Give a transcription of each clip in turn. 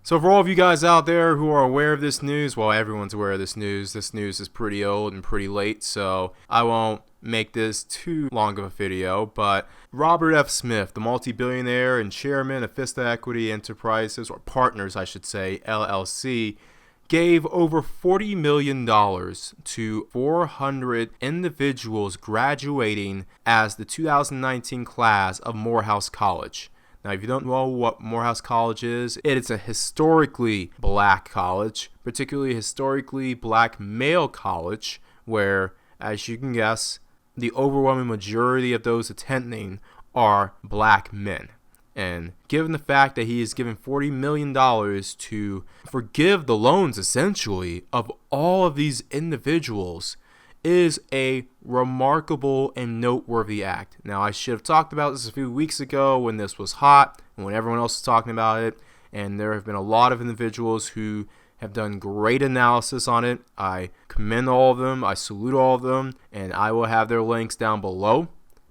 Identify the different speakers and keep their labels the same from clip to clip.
Speaker 1: So for all of you guys out there who are aware of this news, well, everyone's aware of this news. This news is pretty old and pretty late, so I won't make this too long of a video, but Robert F. Smith, the multi-billionaire and chairman of Vista Equity Enterprises, or Partners, I should say, LLC, gave over $40 million to 400 individuals graduating as the 2019 class of Morehouse College. Now, if you don't know what Morehouse College is, it is a historically black college, particularly historically black male college, where, as you can guess, the overwhelming majority of those attending are black men. And given the fact that he is given $40 million to forgive the loans, essentially, of all of these individuals, is a remarkable and noteworthy act. Now, I should have talked about this a few weeks ago when this was hot and when everyone else was talking about it, and there have been a lot of individuals who have done great analysis on it. I commend all of them, I salute all of them, and I will have their links down below.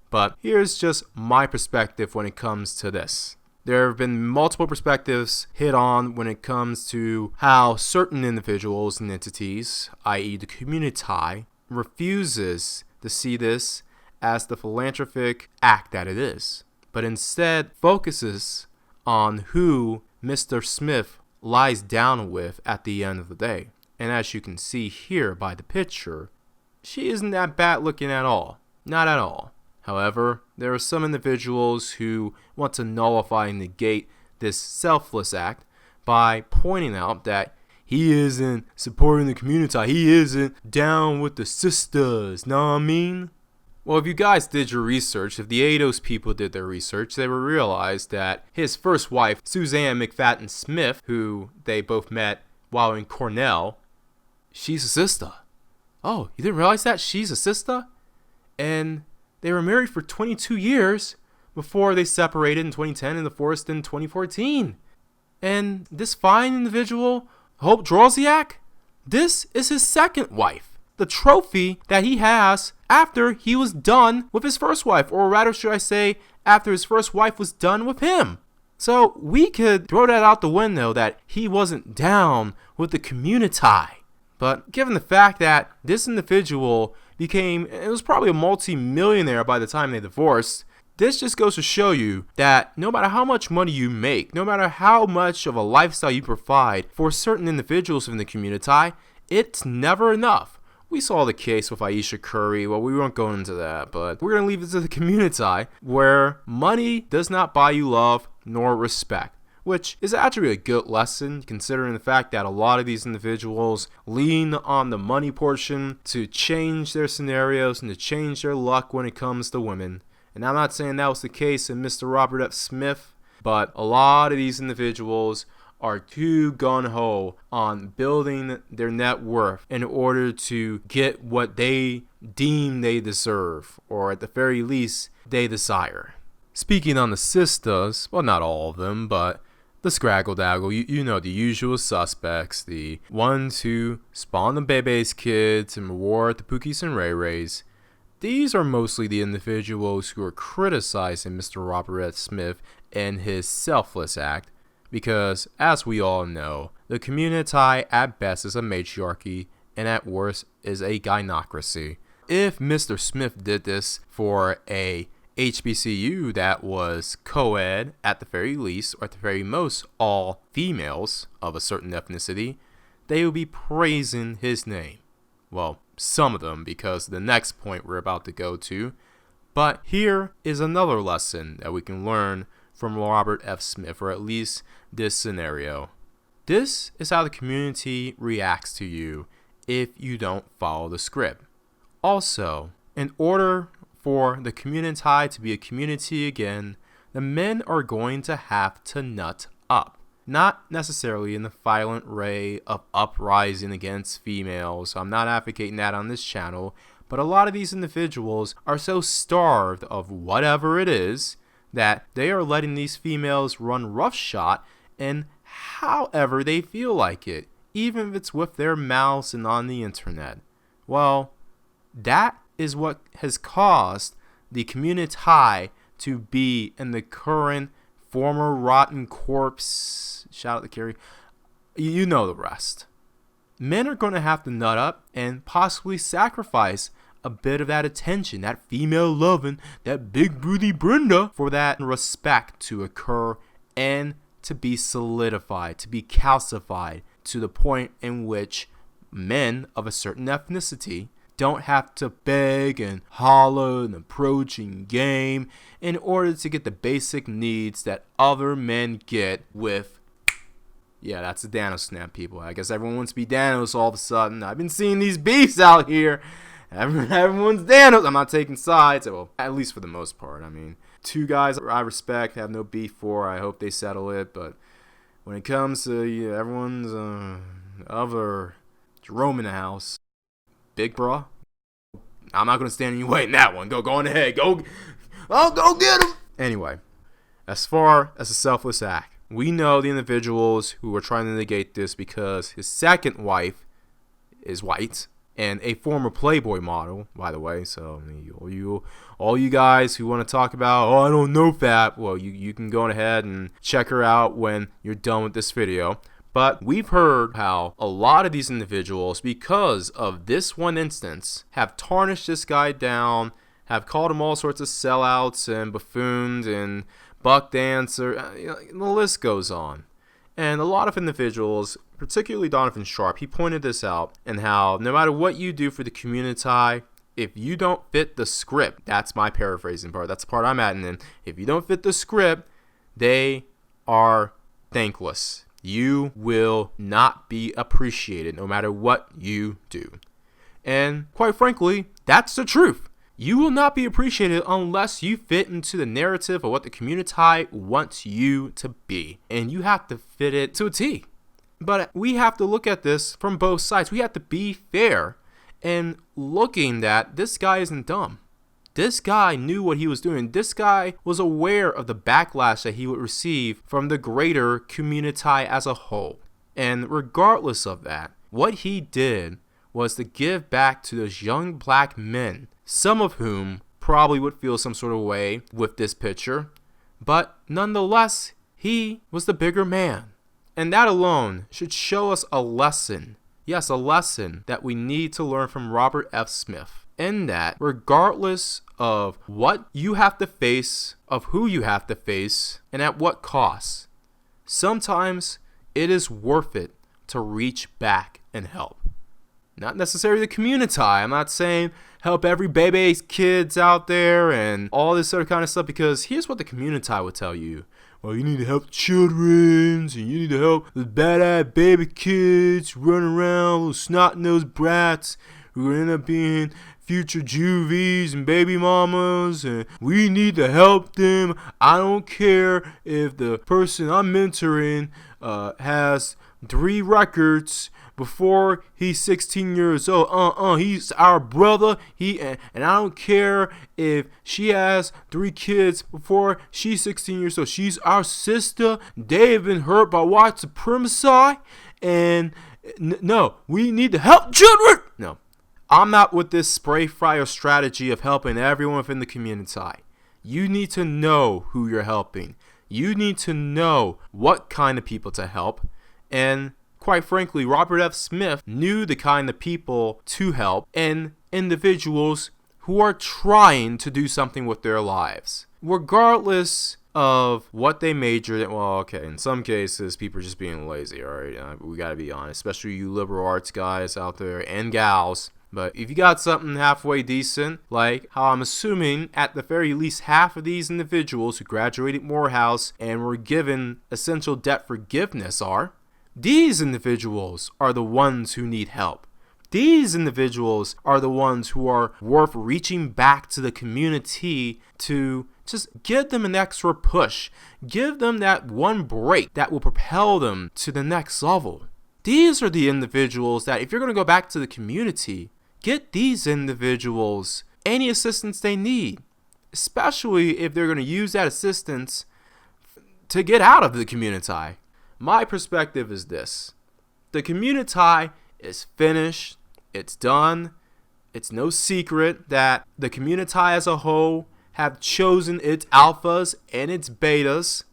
Speaker 1: But here's just my perspective when it comes to this. There have been multiple perspectives hit on when it comes to how certain individuals and entities, i.e. the community, refuses to see this as the philanthropic act that it is, but instead focuses on who Mr. Smith lies down with at the end of the day. And as you can see here by the picture, she isn't that bad looking at all. Not at all. However, there are some individuals who want to nullify and negate this selfless act by pointing out that he isn't supporting the community. He isn't down with the sisters. Know what I mean? Well, if you guys did your research, if the Eidos people did their research, they would realize that his first wife, Suzanne McFadden Smith, who they both met while in Cornell, she's a sister. Oh, you didn't realize that? She's a sister? And they were married for 22 years before they separated in 2010 and divorced in 2014. And this fine individual, Hope Drozdiak, this is his second wife. The trophy that he has after he was done with his first wife, or rather should I say, after his first wife was done with him. So we could throw that out the window that he wasn't down with the community. But given the fact that this individual it was probably a multi-millionaire by the time they divorced, this just goes to show you that no matter how much money you make, no matter how much of a lifestyle you provide for certain individuals in the community, it's never enough. We saw the case with Aisha Curry. Well, we won't go into that, but we're going to leave it to the community where money does not buy you love nor respect, which is actually a good lesson considering the fact that a lot of these individuals lean on the money portion to change their scenarios and to change their luck when it comes to women. And I'm not saying that was the case in Mr. Robert F. Smith, but a lot of these individuals are too gung-ho on building their net worth in order to get what they deem they deserve, or at the very least, they desire. Speaking on the sisters, well, not all of them, but the scraggle-daggle, you know, the usual suspects, the ones who spawn the Bebe's kids and reward the Pookies and Ray Rays. These are mostly the individuals who are criticizing Mr. Robert F. Smith and his selfless act because, as we all know, the community at best is a matriarchy and at worst is a gynocracy. If Mr. Smith did this for a HBCU that was co-ed at the very least, or at the very most all females of a certain ethnicity, they would be praising his name. Well, some of them, because the next point we're about to go to. But here is another lesson that we can learn from Robert F. Smith, or at least this scenario. This is how the community reacts to you if you don't follow the script. Also, in order for the community to be a community again, the men are going to have to nut up. Not necessarily in the violent way of uprising against females. I'm not advocating that on this channel, but a lot of these individuals are so starved of whatever it is that they are letting these females run roughshod in however they feel like it, even if it's with their mouths and on the internet. Well, that is what has caused the community to be in the current former rotten corpse. Shout out to Carrie. You know the rest. Men are going to have to nut up and possibly sacrifice a bit of that attention, that female loving, that big booty Brenda, for that respect to occur and to be solidified, to be calcified to the point in which men of a certain ethnicity don't have to beg and holler and approach and game in order to get the basic needs that other men get with. Yeah, that's a Danos snap, people. I guess everyone wants to be Danos all of a sudden. I've been seeing these beefs out here. Everyone's Danos. I'm not taking sides. Well, at least for the most part. I mean, two guys I respect, have no beef for. I hope they settle it. But when it comes to everyone's other Jerome in the house, big bro, I'm not going to stand in your way in that one. Go on ahead. Go get him. Anyway, as far as a selfless act, we know the individuals who are trying to negate this because his second wife is white and a former Playboy model, by the way. So all you guys who want to talk about, I don't know that, well, you can go ahead and check her out when you're done with this video. But we've heard how a lot of these individuals, because of this one instance, have tarnished this guy down, have called him all sorts of sellouts and buffoons and buck dancer, the list goes on. And a lot of individuals, particularly Donovan Sharp, he pointed this out, and how no matter what you do for the community, if you don't fit the script, that's my paraphrasing part, that's the part I'm adding in, if you don't fit the script, they are thankless. You will not be appreciated no matter what you do. And quite frankly, that's the truth. You will not be appreciated unless you fit into the narrative of what the community wants you to be. And you have to fit it to a T. But we have to look at this from both sides. We have to be fair and looking that this guy isn't dumb. This guy knew what he was doing. This guy was aware of the backlash that he would receive from the greater community as a whole. And regardless of that, what he did was to give back to those young black men, some of whom probably would feel some sort of way with this picture, but nonetheless, he was the bigger man. And that alone should show us a lesson. Yes, a lesson that we need to learn from Robert F. Smith. In that, regardless of what you have to face, of who you have to face, and at what cost, sometimes it is worth it to reach back and help. Not necessarily the community. I'm not saying help every baby's kids out there and all this sort of kind of stuff, because here's what the community would tell you. Well, you need to help children, and you need to help the bad-eyed baby kids running around, little snot-nosed brats who end up being future juvies and baby mamas, and we need to help them. I don't care if the person I'm mentoring has 3 records before he's 16 years old. He's our brother. And I don't care if she has 3 kids before she's 16 years old. She's our sister. They've been hurt by white supremacy, and no, we need to help children. No, I'm not with this spray fryer strategy of helping everyone within the community. You need to know who you're helping. You need to know what kind of people to help. And quite frankly, Robert F. Smith knew the kind of people to help and individuals who are trying to do something with their lives. Regardless of what they majored in, well, okay, in some cases, people are just being lazy, all right? We got to be honest, especially you liberal arts guys out there and gals. But if you got something halfway decent, like how I'm assuming at the very least half of these individuals who graduated Morehouse and were given essential debt forgiveness are, these individuals are the ones who need help. These individuals are the ones who are worth reaching back to the community to just give them an extra push. Give them that one break that will propel them to the next level. These are the individuals that if you're going to go back to the community, get these individuals any assistance they need, especially if they're going to use that assistance to get out of the community. My perspective is this. The community is finished. It's done. It's no secret that the community as a whole have chosen its alphas and its betas.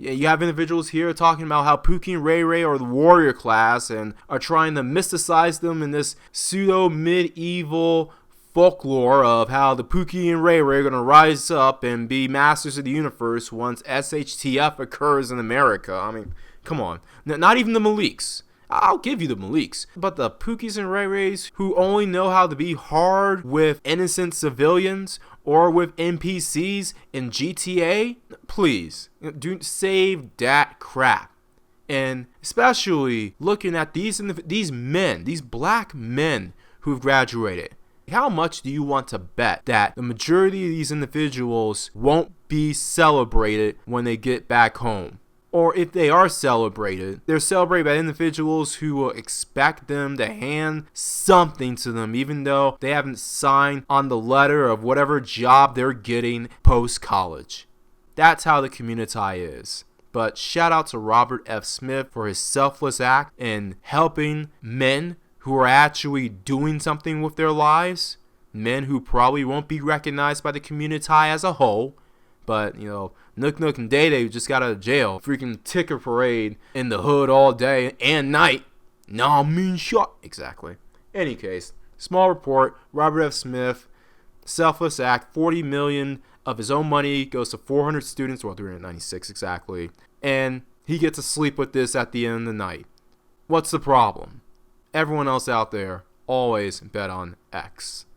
Speaker 1: You have individuals here talking about how Pookie and Ray Ray are the warrior class and are trying to mysticize them in this pseudo-medieval folklore of how the Pookie and Ray Ray are going to rise up and be masters of the universe once SHTF occurs in America. I mean, come on. Not even the Maliks. I'll give you the Maliks. But the Pookies and Ray Rays who only know how to be hard with innocent civilians or with NPCs in GTA, please, do save that crap. And especially looking at these men, these black men who've graduated. How much do you want to bet that the majority of these individuals won't be celebrated when they get back home? Or if they are celebrated, they're celebrated by individuals who will expect them to hand something to them, even though they haven't signed on the letter of whatever job they're getting post-college. That's how the community is. But shout out to Robert F. Smith for his selfless act in helping men who are actually doing something with their lives, men who probably won't be recognized by the community as a whole. But, Nook Nook and Day Day just got out of jail. Freaking ticker parade in the hood all day and night. Nah, mean shot. Exactly. Any case, small report. Robert F. Smith, selfless act. $40 million of his own money goes to 400 students. Well, 396 exactly. And he gets to sleep with this at the end of the night. What's the problem? Everyone else out there, always bet on X.